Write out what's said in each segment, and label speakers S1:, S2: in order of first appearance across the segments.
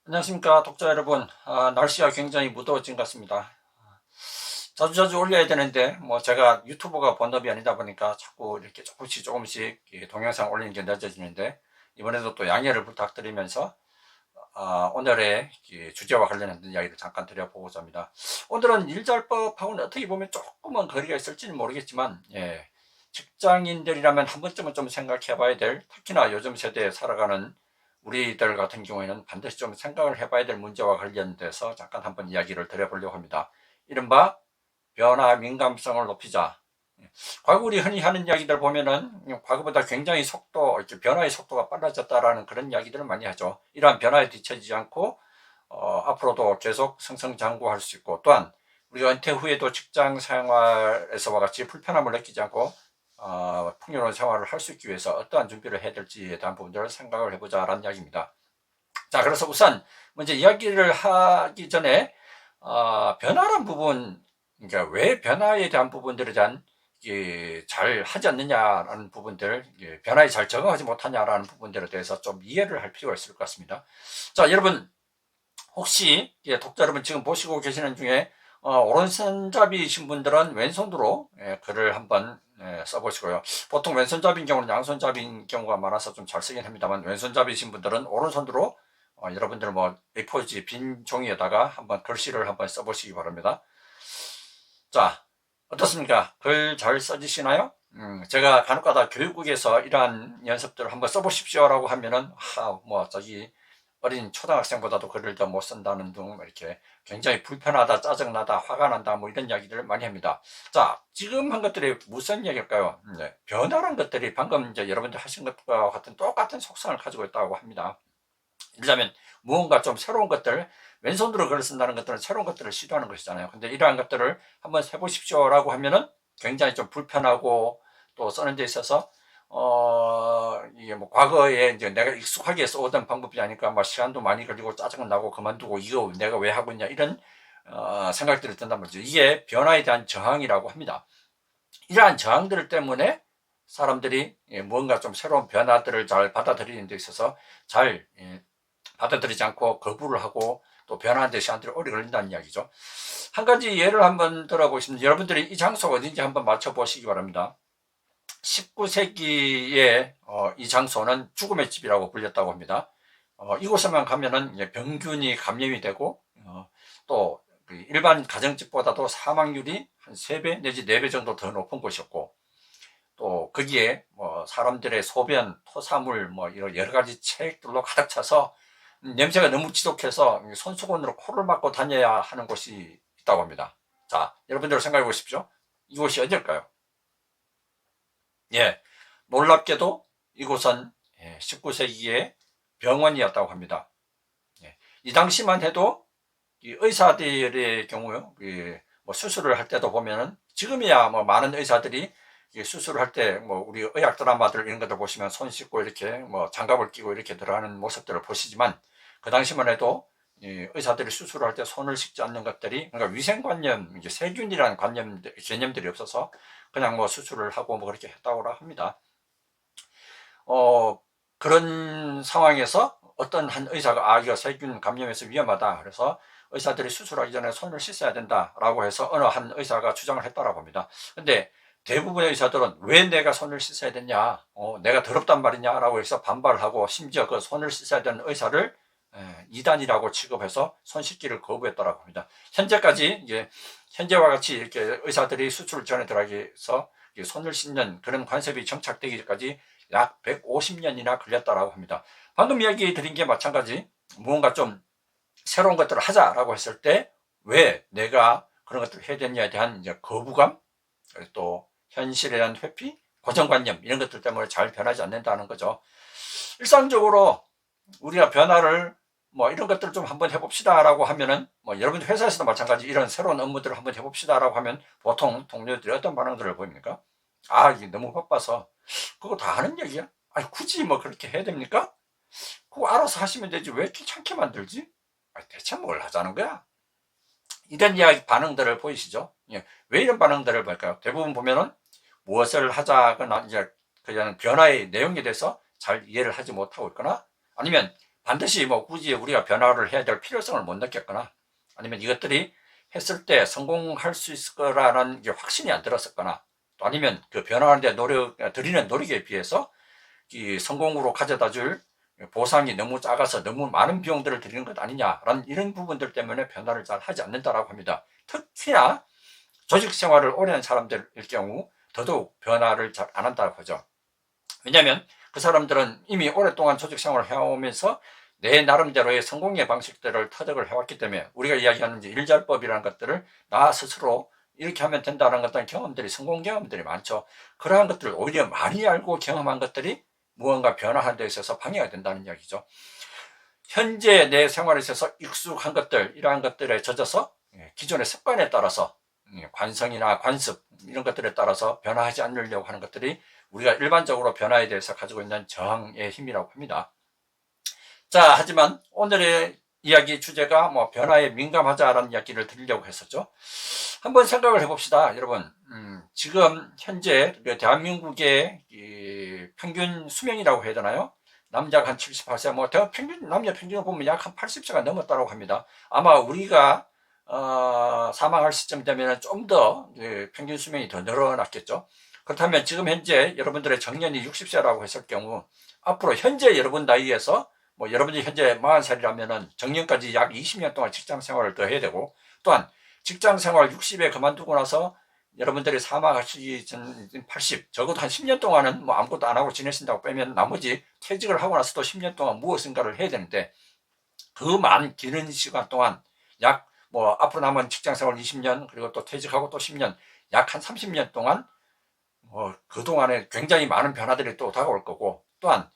S1: 안녕하십니까 독자 여러분. 날씨가 굉장히 무더워진 것 같습니다. 자주자주 올려야 되는데 뭐 제가 유튜버가 본업이 아니다 보니까 자꾸 이렇게 조금씩 이 동영상 올리는 게 늦어지는데, 이번에도 또 양해를 부탁드리면서 오늘의 이 주제와 관련된 이야기를 잠깐 드려보고자 합니다. 오늘은 일잘법하고는 어떻게 보면 조금은 거리가 있을지는 모르겠지만, 직장인들이라면 한 번쯤은 좀 생각해 봐야 될, 특히나 요즘 세대에 살아가는 우리들 같은 경우에는 반드시 좀 생각을 해봐야 될 문제와 관련돼서 잠깐 한번 이야기를 드려보려고 합니다. 이른바 변화 민감성을 높이자. 과거 우리 흔히 하는 이야기들 보면은 과거보다 굉장히 변화의 속도가 빨라졌다라는 그런 이야기들을 많이 하죠. 이러한 변화에 뒤처지지 않고 앞으로도 계속 승승장구할 수 있고, 또한 우리가 은퇴 후에도 직장 생활에서와 같이 불편함을 느끼지 않고 풍요로운 생활을 할 수 있기 위해서 어떠한 준비를 해야 될지에 대한 부분들을 생각을 해보자라는 이야기입니다. 자, 그래서 우선 먼저 이야기를 하기 전에 변화란 부분, 그러니까 왜 변화에 대한 부분들에 대한 잘 하지 않느냐라는 부분들, 변화에 잘 적응하지 못하냐라는 부분들에 대해서 좀 이해를 할 필요가 있을 것 같습니다. 자, 여러분 혹시 독자 여러분 지금 보시고 계시는 중에 오른손잡이신 분들은 왼손으로 글을 한번 써보시고요. 보통 왼손잡이인 경우는 양손잡이인 경우가 많아서 좀 잘 쓰긴 합니다만, 왼손잡이신 분들은 오른손으로 여러분들 뭐 A4지 빈 종이에다가 한번 글씨를 한번 써보시기 바랍니다. 자, 어떻습니까? 글 잘 써지시나요? 제가 간혹가다 교육국에서 이러한 연습들을 한번 써보십시오라고 하면은 뭐 저기 어린 초등학생보다도 글을 더 못 쓴다는 등 이렇게 굉장히 불편하다, 짜증나다, 화가 난다, 뭐 이런 이야기들을 많이 합니다. 자, 지금 한 것들이 무슨 이야기일까요? 변화란 것들이 방금 이제 여러분들 하신 것과 같은 똑같은 속성을 가지고 있다고 합니다. 이러자면 무언가 좀 새로운 것들, 왼손으로 글을 쓴다는 것들은 새로운 것들을 시도하는 것이잖아요. 근데 이러한 것들을 한번 해보십시오라고 하면은 굉장히 좀 불편하고, 또 쓰는 데 있어서 이게 뭐 과거에 이제 내가 익숙하게 써오던 방법이 아니까 막 시간도 많이 걸리고 짜증은 나고 그만두고 이거 내가 왜 하고 있냐, 이런 생각들이 든단 말이죠. 이게 변화에 대한 저항이라고 합니다. 이러한 저항들 때문에 사람들이 무언가 좀 새로운 변화들을 잘 받아들이는 데 있어서 잘 받아들이지 않고 거부를 하고 또 변화하는 데 시간들이 오래 걸린다는 이야기죠. 한 가지 예를 한번 들어보시면, 여러분들이 이 장소가 어딘지 한번 맞춰보시기 바랍니다. 19세기에 이 장소는 죽음의 집이라고 불렸다고 합니다. 이곳에만 가면은 병균이 감염이 되고 또 일반 가정집보다도 사망률이 한 3배 내지 4배 정도 더 높은 곳이었고, 또 거기에 뭐 사람들의 소변, 토사물 뭐 이런 여러 가지 체액들로 가득 차서 냄새가 너무 지독해서 손수건으로 코를 막고 다녀야 하는 곳이 있다고 합니다. 자, 여러분들 생각해 보십시오. 이곳이 어딜까요? 예, 놀랍게도 이곳은 19세기의 병원이었다고 합니다. 예, 이 당시만 해도 이 의사들의 경우요, 뭐 수술을 할 때도 보면은, 지금이야 뭐 많은 의사들이 수술을 할 때 뭐 우리 의학 드라마들 이런 것들 보시면 손 씻고 이렇게 뭐 장갑을 끼고 이렇게 들어가는 모습들을 보시지만, 그 당시만 해도 의사들이 수술을 할 때 손을 씻지 않는 것들이, 그러니까 위생관념, 이제 세균이라는 개념들이 없어서 그냥 뭐 수술을 하고 뭐 그렇게 했다고 합니다. 그런 상황에서 어떤 한 의사가 이거 세균 감염해서 위험하다, 그래서 의사들이 수술하기 전에 손을 씻어야 된다라고 해서 어느 한 의사가 주장을 했다라고 합니다. 근데 대부분의 의사들은 왜 내가 손을 씻어야 되냐, 내가 더럽단 말이냐라고 해서 반발을 하고, 심지어 그 손을 씻어야 되는 의사를 이단이라고 취급해서 손 씻기를 거부했다라고 합니다. 현재까지 현재와 같이 이렇게 의사들이 수술 전에 들어가서 손을 씻는 그런 관습이 정착되기까지 약 150년이나 걸렸다라고 합니다. 방금 이야기 드린 게 마찬가지, 무언가 좀 새로운 것들을 하자라고 했을 때 왜 내가 그런 것들을 해야 되냐에 대한 거부감, 또 현실에 대한 회피, 고정관념, 이런 것들 때문에 잘 변하지 않는다는 거죠. 일상적으로 우리가 변화를 뭐 이런 것들을 좀 한번 해봅시다라고 하면은, 뭐 여러분 회사에서도 마찬가지, 이런 새로운 업무들을 한번 해봅시다라고 하면 보통 동료들이 어떤 반응들을 보입니까? 이게 너무 바빠서 그거 다 하는 얘기야? 아니 굳이 뭐 그렇게 해야 됩니까? 그거 알아서 하시면 되지 왜 귀찮게 만들지? 대체 뭘 하자는 거야? 이런 이야기 반응들을 보이시죠? 왜 이런 반응들을 볼까요? 대부분 보면은 무엇을 하자거나 이제 그냥 변화의 내용에 대해서 잘 이해를 하지 못하고 있거나, 아니면 반드시 뭐 굳이 우리가 변화를 해야 될 필요성을 못 느꼈거나 아니면 이것들이 했을 때 성공할 수 있을 거라는 확신이 안 들었었거나 또 아니면 그 변화하는데 들이는 노력에 비해서 이 성공으로 가져다 줄 보상이 너무 작아서 너무 많은 비용들을 들이는 것 아니냐라는 이런 부분들 때문에 변화를 잘 하지 않는다라고 합니다. 특히나 조직 생활을 오래 한 사람들일 경우 더더욱 변화를 잘 안 한다고 하죠. 왜냐하면 그 사람들은 이미 오랫동안 조직 생활을 해오면서 내 나름대로의 성공의 방식들을 터득을 해왔기 때문에 우리가 이야기하는 일잘법이라는 것들을 나 스스로 이렇게 하면 된다는 것들은 경험들이 성공 경험들이 많죠. 그러한 것들을 오히려 많이 알고 경험한 것들이 무언가 변화하는 데 있어서 방해가 된다는 이야기죠. 현재 내 생활에 있어서 익숙한 것들 이러한 것들에 젖어서 기존의 습관에 따라서 관성이나 관습 이런 것들에 따라서 변화하지 않으려고 하는 것들이 우리가 일반적으로 변화에 대해서 가지고 있는 저항의 힘이라고 합니다. 자, 하지만 오늘의 이야기 주제가 뭐 변화에 민감하자라는 이야기를 드리려고 했었죠. 한번 생각을 해봅시다, 여러분. 지금 현재 대한민국의 평균 수명이라고 해야 되나요? 남자가 한 78세, 뭐 남녀 평균을 보면 약 한 80세가 넘었다고 합니다. 아마 우리가 사망할 시점 되면 좀 더 평균 수명이 더 늘어났겠죠. 그렇다면 지금 현재 여러분들의 정년이 60세라고 했을 경우 앞으로 현재 여러분 나이에서 뭐 여러분이 현재 40살이라면은 정년까지 약 20년 동안 직장 생활을 더 해야 되고 또한 직장 생활 60에 그만두고 나서 여러분들이 사망하시기 전 80, 적어도 한 10년 동안은 뭐 아무것도 안 하고 지내신다고 빼면 나머지 퇴직을 하고 나서도 10년 동안 무엇인가를 해야 되는데 그 많은 기는 시간 동안 약 뭐 앞으로 남은 직장 생활 20년 그리고 또 퇴직하고 또 10년 약 한 30년 동안 그동안에 굉장히 많은 변화들이 또 다가올 거고 또한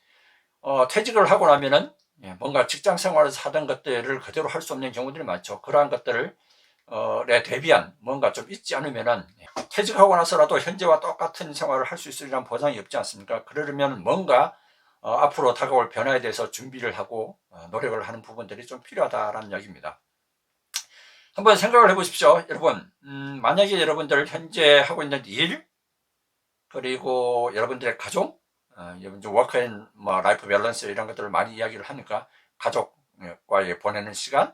S1: 퇴직을 하고 나면은 뭔가 직장 생활에서 하던 것들을 그대로 할 수 없는 경우들이 많죠. 그러한 것들을 대비한 뭔가 좀 있지 않으면은 퇴직하고 나서라도 현재와 똑같은 생활을 할 수 있으리란 보장이 없지 않습니까? 그러려면 뭔가 앞으로 다가올 변화에 대해서 준비를 하고 노력을 하는 부분들이 좀 필요하다라는 이야기입니다. 한번 생각을 해보십시오. 여러분, 만약에 여러분들 현재 하고 있는 일 그리고 여러분들의 가족 여러분 워크 앤 라이프 밸런스 이런 것들을 많이 이야기를 하니까 가족과의 보내는 시간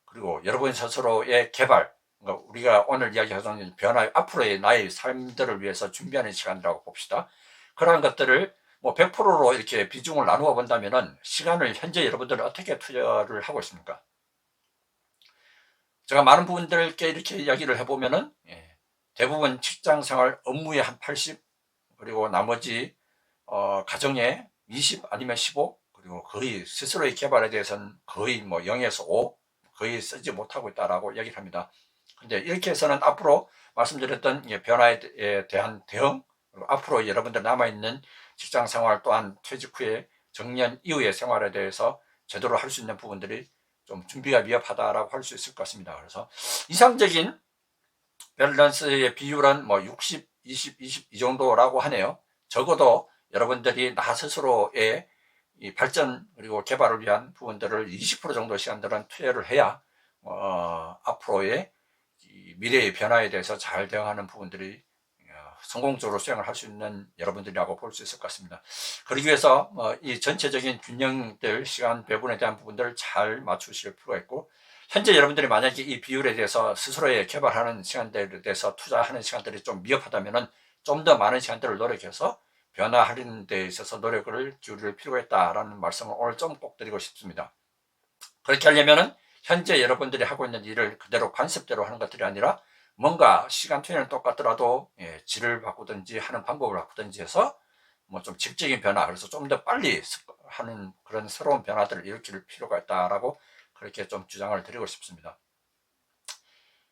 S1: 그리고 여러분 스스로의 개발 그러니까 우리가 오늘 이야기하는 변화 앞으로의 나의 삶들을 위해서 준비하는 시간이라고 봅시다. 그러한 것들을 뭐 100%로 이렇게 비중을 나누어 본다면은 시간을 현재 여러분들은 어떻게 투자를 하고 있습니까? 제가 많은 분들께 이렇게 이야기를 해보면은 대부분 직장생활 업무의 한 80 그리고 나머지 가정에 20 아니면 15 그리고 거의 스스로의 개발에 대해서는 거의 뭐 0에서 5 거의 쓰지 못하고 있다라고 얘기를 합니다. 근데 이렇게 해서는 앞으로 말씀드렸던 변화에 대한 대응 그리고 앞으로 여러분들 남아있는 직장생활 또한 퇴직 후에 정년 이후의 생활에 대해서 제대로 할 수 있는 부분들이 좀 준비가 미흡하다라고 할 수 있을 것 같습니다. 그래서 이상적인 밸런스의 비율은 뭐 60, 20, 20 이 정도라고 하네요. 적어도 여러분들이 나 스스로의 이 발전 그리고 개발을 위한 부분들을 20% 정도 시간들은 투여를 해야 앞으로의 미래의 변화에 대해서 잘 대응하는 부분들이 성공적으로 수행을 할 수 있는 여러분들이라고 볼 수 있을 것 같습니다. 그러기 위해서 이 전체적인 균형들 시간 배분에 대한 부분들을 잘 맞추실 필요가 있고 현재 여러분들이 만약에 이 비율에 대해서 스스로의 개발하는 시간들에 대해서 투자하는 시간들이 좀 미흡하다면은 좀 더 많은 시간들을 노력해서 변화하는 데 있어서 노력을 기울일 필요가 있다라는 말씀을 오늘 좀 꼭 드리고 싶습니다. 그렇게 하려면은 현재 여러분들이 하고 있는 일을 그대로 관습대로 하는 것들이 아니라 뭔가 시간 투여는 똑같더라도 질을 바꾸든지 하는 방법을 바꾸든지 해서 뭐 좀 질적인 변화 그래서 좀 더 빨리 하는 그런 새로운 변화들을 일으킬 필요가 있다라고 그렇게 좀 주장을 드리고 싶습니다.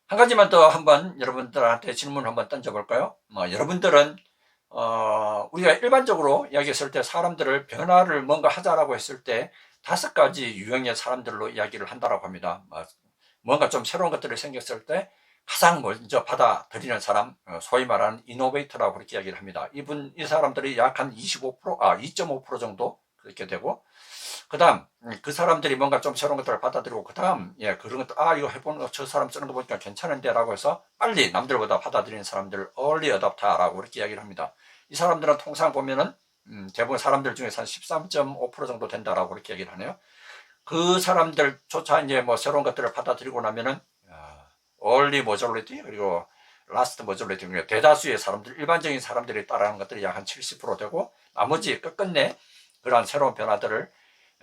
S1: 한 가지만 더 한번 여러분들한테 질문을 한번 던져볼까요? 여러분들은 우리가 일반적으로 이야기했을 때 사람들을 변화를 뭔가 하자라고 했을 때 5가지 유형의 사람들로 이야기를 한다라고 합니다. 뭔가 좀 새로운 것들이 생겼을 때 가장 먼저 받아들이는 사람, 소위 말하는 이노베이터라고 그렇게 이야기를 합니다. 이 사람들이 약 한 2.5% 정도 그렇게 되고, 그 다음, 그 사람들이 뭔가 좀 새로운 것들을 받아들이고, 그 다음, 그런 것들, 이거 해보는 거, 저 사람 쓰는 거 보니까 괜찮은데, 라고 해서 빨리 남들보다 받아들이는 사람들을 early adopter라고 그렇게 이야기를 합니다. 이 사람들은 통상 보면은, 대부분 사람들 중에서 한 13.5% 정도 된다라고 그렇게 얘기를 하네요. 그 사람들조차 이제 뭐 새로운 것들을 받아들이고 나면은 early majority 그리고 last majority 그러니까 대다수의 사람들, 일반적인 사람들이 따라하는 것들이 약 한 70% 되고 나머지 끝끝내 그러한 새로운 변화들을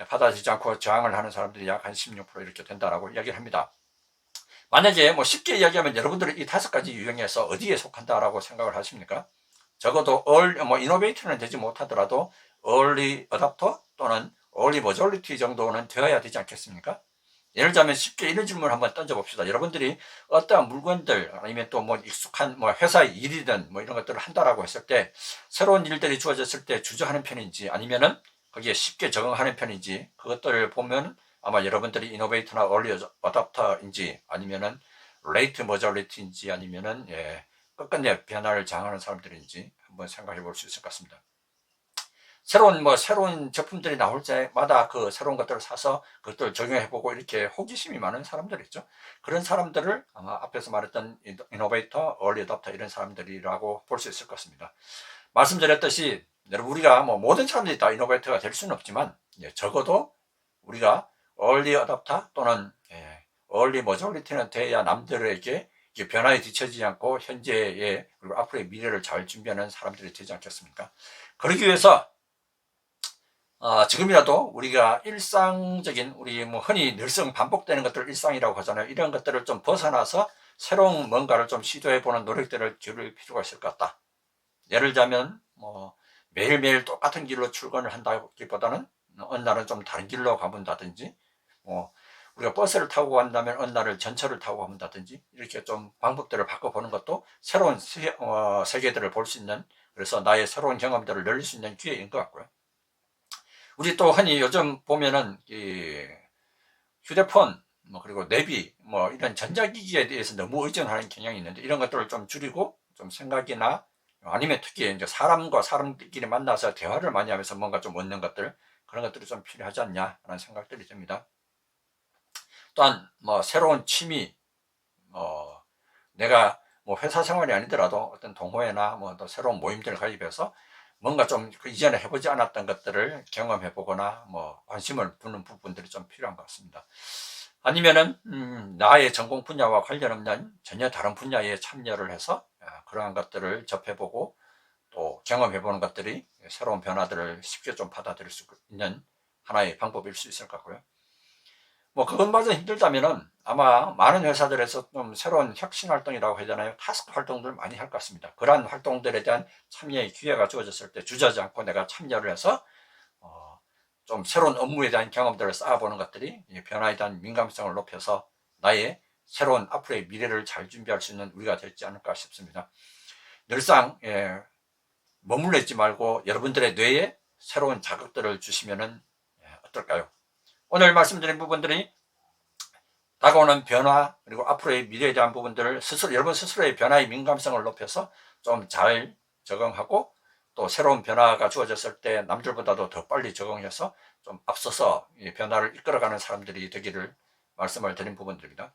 S1: 받아들이지 않고 저항을 하는 사람들이 약 한 16% 이렇게 된다라고 이야기를 합니다. 만약에 뭐 쉽게 이야기하면 여러분들이 이 5가지 유형에서 어디에 속한다라고 생각을 하십니까? 적어도 이노베이터는 되지 못하더라도 early adopter 또는 early majority 정도는 되어야 되지 않겠습니까? 예를 들자면 쉽게 이런 질문을 한번 던져봅시다. 여러분들이 어떠한 물건들 아니면 또 뭐 익숙한 뭐 회사의 일이든 뭐 이런 것들을 한다라고 했을 때 새로운 일들이 주어졌을 때 주저하는 편인지 아니면은 거기에 쉽게 적응하는 편인지 그것들을 보면 아마 여러분들이 이노베이터나 얼리 어답터인지 아니면은 레이트 머저리티인지 아니면은 끝끝내 변화를 장하는 사람들인지 한번 생각해 볼 수 있을 것 같습니다. 새로운 제품들이 나올 때마다 그 새로운 것들을 사서 그것들을 적용해보고 이렇게 호기심이 많은 사람들 있죠. 그런 사람들을 아마 앞에서 말했던 이노베이터, 얼리 어답터 이런 사람들이라고 볼 수 있을 것 같습니다. 말씀드렸듯이 여러분 우리가 뭐 모든 사람들이 다 이노베이터가 될 수는 없지만 적어도 우리가 얼리 어답터 또는 얼리 머저리티는 돼야 남들에게 변화에 뒤처지지 않고 현재의 그리고 앞으로의 미래를 잘 준비하는 사람들이 되지 않겠습니까? 그러기 위해서 지금이라도 우리가 일상적인 우리 뭐 흔히 늘상 반복되는 것들을 일상이라고 하잖아요. 이런 것들을 좀 벗어나서 새로운 뭔가를 좀 시도해보는 노력들을 기울일 필요가 있을 것 같다. 예를 들자면 뭐 매일매일 똑같은 길로 출근을 한다기보다는 어느 날은 좀 다른 길로 가본다든지 뭐 우리가 버스를 타고 간다면 어느 날을 전철을 타고 가본다든지 이렇게 좀 방법들을 바꿔보는 것도 새로운 세계들을 볼 수 있는 그래서 나의 새로운 경험들을 늘릴 수 있는 기회인 것 같고요. 우리 또 흔히 요즘 보면은 이 휴대폰 그리고 내비 이런 전자기기에 대해서 너무 의존하는 경향이 있는데 이런 것들을 좀 줄이고 좀 생각이나 아니면 특히 이제 사람과 사람끼리 만나서 대화를 많이 하면서 뭔가 좀 얻는 것들 그런 것들이 좀 필요하지 않냐라는 생각들이 듭니다. 또한 새로운 취미 내가 회사 생활이 아니더라도 어떤 동호회나 또 새로운 모임들을 가입해서 뭔가 좀 이전에 해보지 않았던 것들을 경험해보거나 관심을 두는 부분들이 좀 필요한 것 같습니다. 아니면은 나의 전공 분야와 관련 없는 전혀 다른 분야에 참여를 해서 그러한 것들을 접해보고 또 경험해보는 것들이 새로운 변화들을 쉽게 좀 받아들일 수 있는 하나의 방법일 수 있을 것 같고요. 그것마저 힘들다면은 아마 많은 회사들에서 좀 새로운 혁신 활동이라고 해야 되나요? 타스크 활동들을 많이 할 것 같습니다. 그러한 활동들에 대한 참여의 기회가 주어졌을 때 주저하지 않고 내가 참여를 해서 좀 새로운 업무에 대한 경험들을 쌓아보는 것들이 변화에 대한 민감성을 높여서 나의 새로운 앞으로의 미래를 잘 준비할 수 있는 우리가 되지 않을까 싶습니다. 늘상 머물러 있지 말고 여러분들의 뇌에 새로운 자극들을 주시면은 어떨까요? 오늘 말씀드린 부분들이 다가오는 변화 그리고 앞으로의 미래에 대한 부분들을 여러분 스스로의 변화의 민감성을 높여서 좀 잘 적응하고 또 새로운 변화가 주어졌을 때 남들보다도 더 빨리 적응해서 좀 앞서서 변화를 이끌어가는 사람들이 되기를 말씀을 드린 부분들입니다.